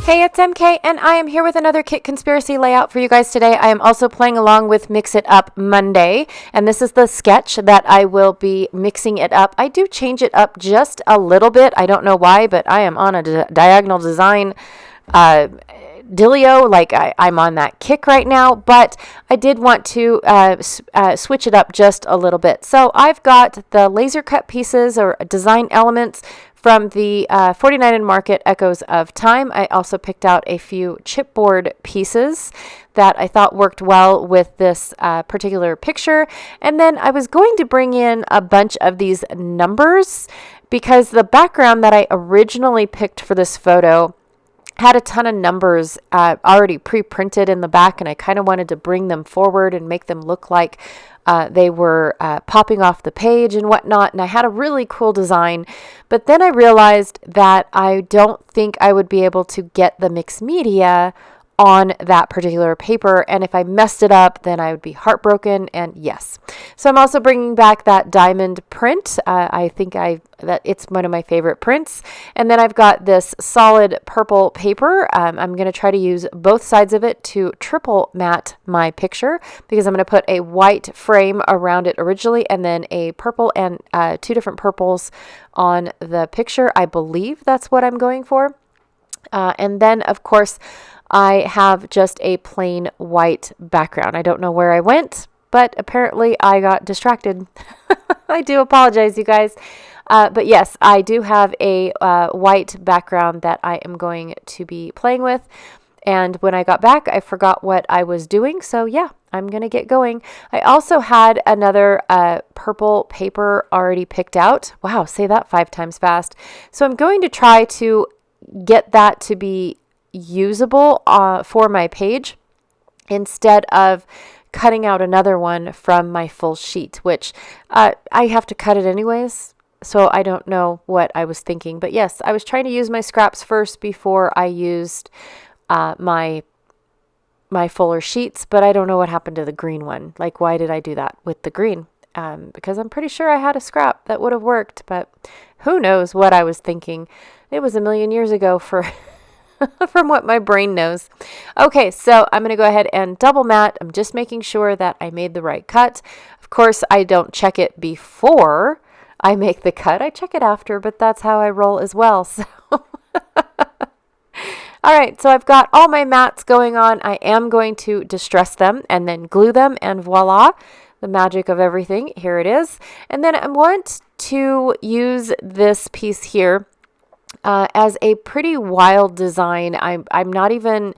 Hey, it's MK, and I am here with another Kit Conspiracy layout for you guys today. I am also playing along with Mix It Up Monday, and this is the sketch that I will be mixing it up. I do change it up just a little bit. I don't know why, but I am on a diagonal design dealio, like I'm on that kick right now, but I did want to switch it up just a little bit. So I've got the laser cut pieces or design elements from the 49 and Market Echoes of Time. I also picked out a few chipboard pieces that I thought worked well with this particular picture. And then I was going to bring in a bunch of these numbers because the background that I originally picked for this photo had a ton of numbers already pre-printed in the back, and I kind of wanted to bring them forward and make them look like they were popping off the page and whatnot, and I had a really cool design. But then I realized that I don't think I would be able to get the mixed media on that particular paper, and if I messed it up, then I would be heartbroken. And yes, so I'm also bringing back that diamond print. I think that it's one of my favorite prints. And then I've got this solid purple paper. I'm going to try to use both sides of it to triple matte my picture, because I'm going to put a white frame around it originally, and then a purple and two different purples on the picture. I believe that's what I'm going for. And then, of course, I have just a plain white background. I don't know where I went, but apparently I got distracted. I do apologize, you guys. But yes, I do have a white background that I am going to be playing with. And when I got back, I forgot what I was doing. So yeah, I'm going to get going. I also had another purple paper already picked out. Wow, say that 5 times fast. So I'm going to try to get that to be usable for my page instead of cutting out another one from my full sheet, which I have to cut it anyways. So I don't know what I was thinking. But yes, I was trying to use my scraps first before I used my fuller sheets, but I don't know what happened to the green one. Like, why did I do that with the green? Because I'm pretty sure I had a scrap that would have worked, but who knows what I was thinking. It was a million years ago for from what my brain knows. Okay, so I'm going to go ahead and double matte. I'm just making sure that I made the right cut. Of course, I don't check it before I make the cut. I check it after, but that's how I roll as well. So all right, so I've got all my mattes going on. I am going to distress them and then glue them, and voila, the magic of everything. Here it is. And then I want to use this piece here as a pretty wild design. I'm not even,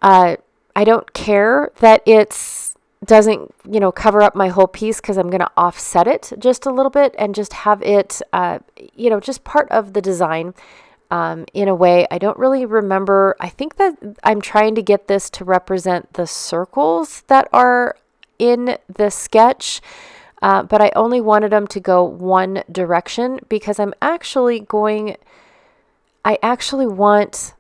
I don't care that it's doesn't, cover up my whole piece, because I'm going to offset it just a little bit and just have it, just part of the design in a way. I don't really remember. I think that I'm trying to get this to represent the circles that are in the sketch. But I only wanted them to go one direction, because I actually want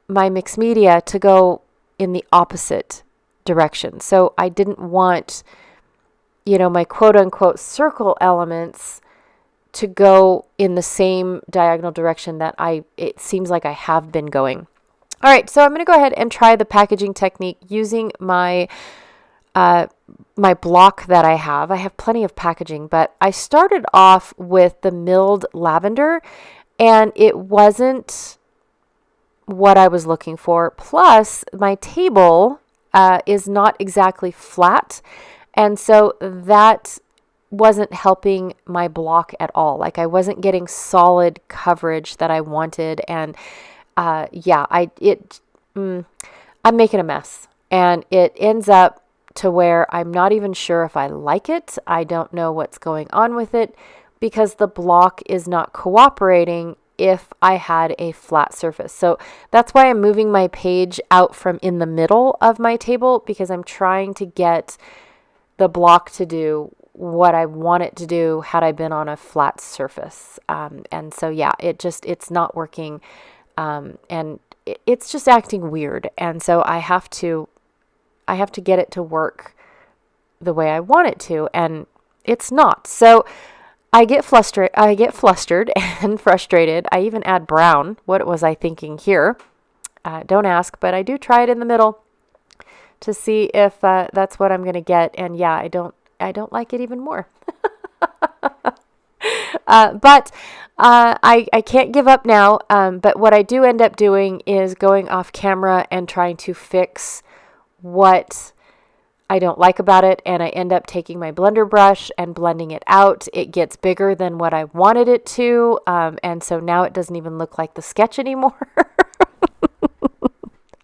my mixed media to go in the opposite direction. So I didn't want, my quote unquote circle elements to go in the same diagonal direction that it seems like I have been going. All right, so I'm going to go ahead and try the packaging technique using my block that I have. I have plenty of packaging, but I started off with the milled lavender, and it wasn't what I was looking for. Plus, my table is not exactly flat, and so that wasn't helping my block at all. Like, I wasn't getting solid coverage that I wanted, and I'm making a mess, and it ends up to where I'm not even sure if I like it. I don't know what's going on with it, because the block is not cooperating if I had a flat surface. So that's why I'm moving my page out from in the middle of my table, because I'm trying to get the block to do what I want it to do had I been on a flat surface. And so, yeah, it's not working. And it's just acting weird. And so I have to get it to work the way I want it to, and it's not. So I get flustered and frustrated. I even add brown. What was I thinking here? Don't ask, but I do try it in the middle to see if that's what I'm going to get. And yeah, I don't like it even more. But I can't give up now. But what I do end up doing is going off camera and trying to fix what I don't like about it. And I end up taking my blender brush and blending it out. It gets bigger than what I wanted it to. And so now it doesn't even look like the sketch anymore.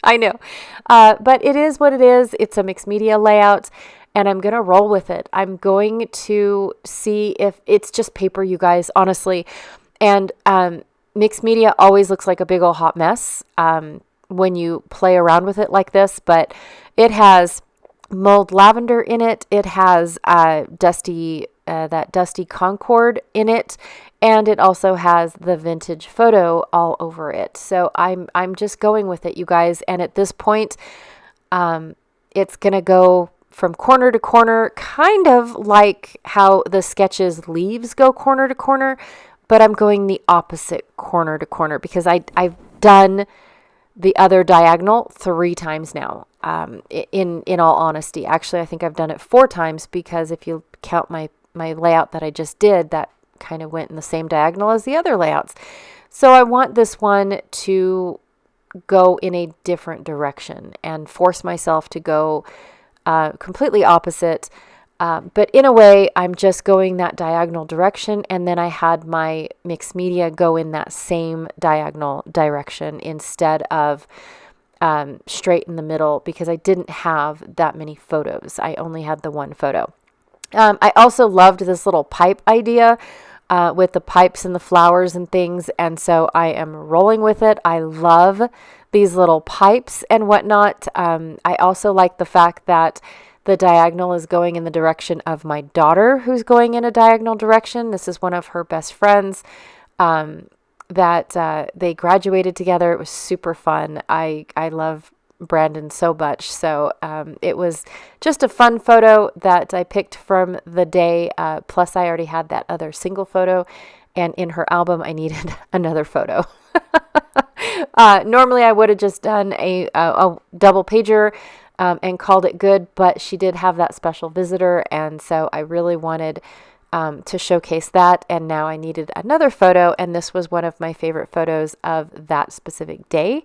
I know. But it is what it is. It's a mixed media layout. And I'm going to roll with it. I'm going to see if it's just paper, you guys, honestly. And mixed media always looks like a big old hot mess when you play around with it like this. But it has mulled lavender in it. It has that dusty Concord in it. And it also has the vintage photo all over it. So I'm just going with it, you guys. And at this point, it's going to go from corner to corner, kind of like how the sketches leaves go corner to corner, but I'm going the opposite corner to corner because I've done the other diagonal 3 times now. In all honesty, actually, I think I've done it 4 times because if you count my layout that I just did, that kind of went in the same diagonal as the other layouts. So I want this one to go in a different direction and force myself to go completely opposite. But in a way, I'm just going that diagonal direction. And then I had my mixed media go in that same diagonal direction instead of straight in the middle because I didn't have that many photos. I only had the 1 photo. I also loved this little pipe idea with the pipes and the flowers and things. And so I am rolling with it. I love these little pipes and whatnot. I also like the fact that the diagonal is going in the direction of my daughter, who's going in a diagonal direction. This is one of her best friends that they graduated together. It was super fun. I love Brandon so much. So it was just a fun photo that I picked from the day. Plus, I already had that other single photo. And in her album, I needed another photo. Normally, I would have just done a double pager and called it good, but she did have that special visitor, and so I really wanted to showcase that, and now I needed another photo, and this was one of my favorite photos of that specific day.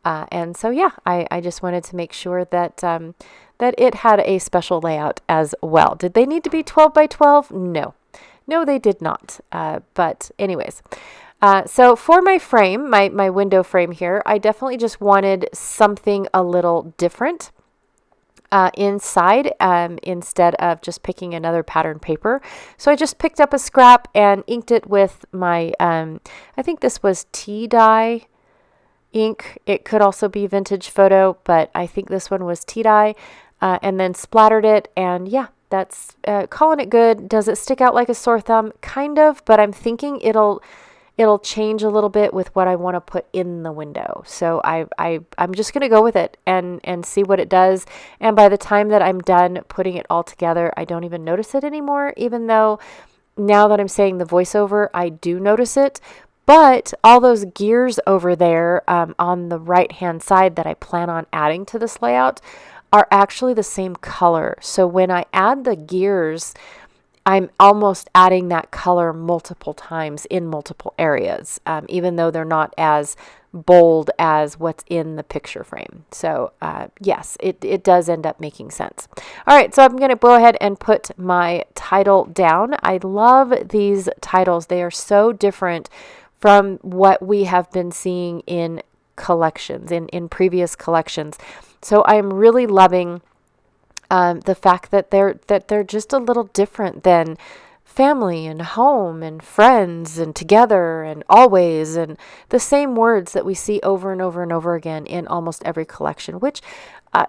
And so, yeah, I just wanted to make sure that that it had a special layout as well. Did they need to be 12 by 12? No, they did not. But anyways, so for my frame, my window frame here, I definitely just wanted something a little different inside instead of just picking another pattern paper. So I just picked up a scrap and inked it with my, I think this was tea dye ink. It could also be vintage photo, but I think this one was tea dye, and then splattered it. And yeah, that's calling it good. Does it stick out like a sore thumb? Kind of, but I'm thinking it'll change a little bit with what I want to put in the window. So I'm just going to go with it and see what it does. And by the time that I'm done putting it all together, I don't even notice it anymore, even though now that I'm saying the voiceover, I do notice it. But all those gears over there on the right-hand side that I plan on adding to this layout are actually the same color. So when I add the gears, I'm almost adding that color multiple times in multiple areas, even though they're not as bold as what's in the picture frame. So yes, it does end up making sense. All right, so I'm going to go ahead and put my title down. I love these titles. They are so different from what we have been seeing in collections, in previous collections. So I'm really loving the fact that they're just a little different than family and home and friends and together and always, and the same words that we see over and over and over again in almost every collection, which,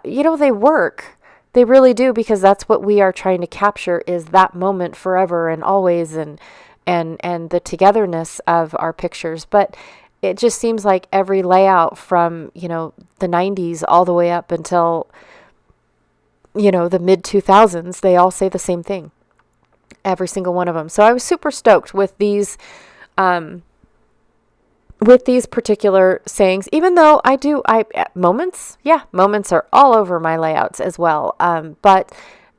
they work. They really do, because that's what we are trying to capture, is that moment forever and always, and the togetherness of our pictures. But it just seems like every layout from, the 90s all the way up until the mid 2000s, they all say the same thing. every single one of them. So I was super stoked with these particular sayings, even though moments are all over my layouts as well. But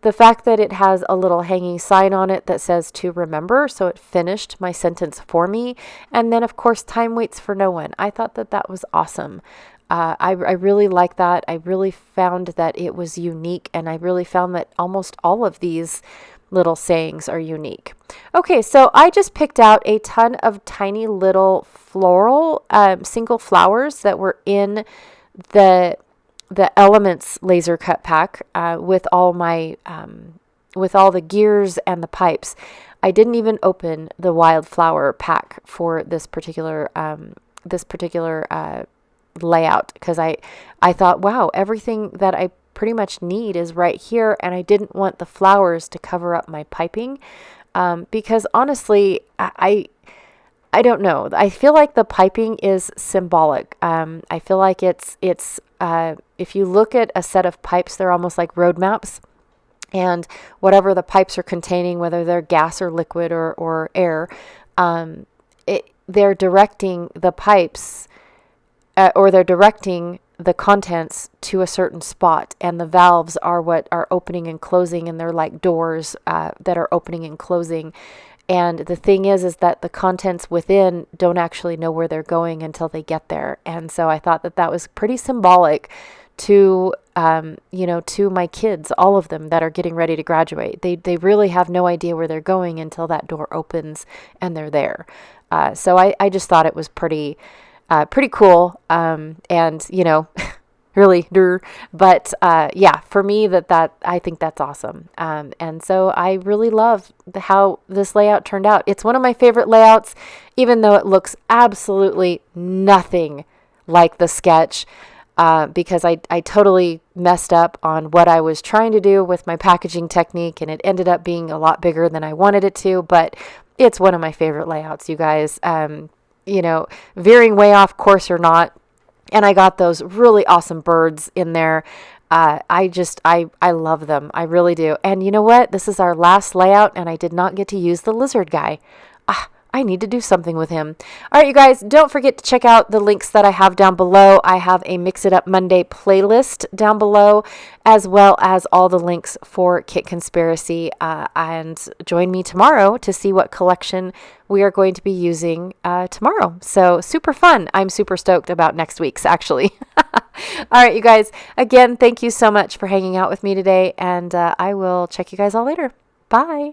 the fact that it has a little hanging sign on it that says to remember, so it finished my sentence for me. And then, of course, time waits for no one. I thought that was awesome. I really like that. I really found that it was unique, and I really found that almost all of these little sayings are unique. Okay, so I just picked out a ton of tiny little floral single flowers that were in the Elements laser cut pack with all my with all the gears and the pipes. I didn't even open the wildflower pack for this particular layout, because I thought, wow, everything that I pretty much need is right here, and I didn't want the flowers to cover up my piping, because honestly, I don't know. I feel like the piping is symbolic. I feel like it's if you look at a set of pipes, they're almost like road maps, and whatever the pipes are containing, whether they're gas or liquid or air, they're directing the pipes, or they're directing the contents to a certain spot, and the valves are what are opening and closing, and they're like doors that are opening and closing. And the thing is that the contents within don't actually know where they're going until they get there. And so I thought that was pretty symbolic to to my kids, all of them that are getting ready to graduate. They really have no idea where they're going until that door opens and they're there. So I just thought it was pretty cool, and really, but yeah, for me, that I think that's awesome, and so I really love how this layout turned out. It's one of my favorite layouts, even though it looks absolutely nothing like the sketch, because I totally messed up on what I was trying to do with my packaging technique, and it ended up being a lot bigger than I wanted it to, but it's one of my favorite layouts, you guys. Veering way off course or not. And I got those really awesome birds in there. I love them. I really do. And you know what? This is our last layout, and I did not get to use the lizard guy. I need to do something with him. All right, you guys, don't forget to check out the links that I have down below. I have a Mix It Up Monday playlist down below, as well as all the links for Kit Conspiracy. And join me tomorrow to see what collection we are going to be using tomorrow. So super fun. I'm super stoked about next week's, actually. All right, you guys, again, thank you so much for hanging out with me today, and I will check you guys all later. Bye.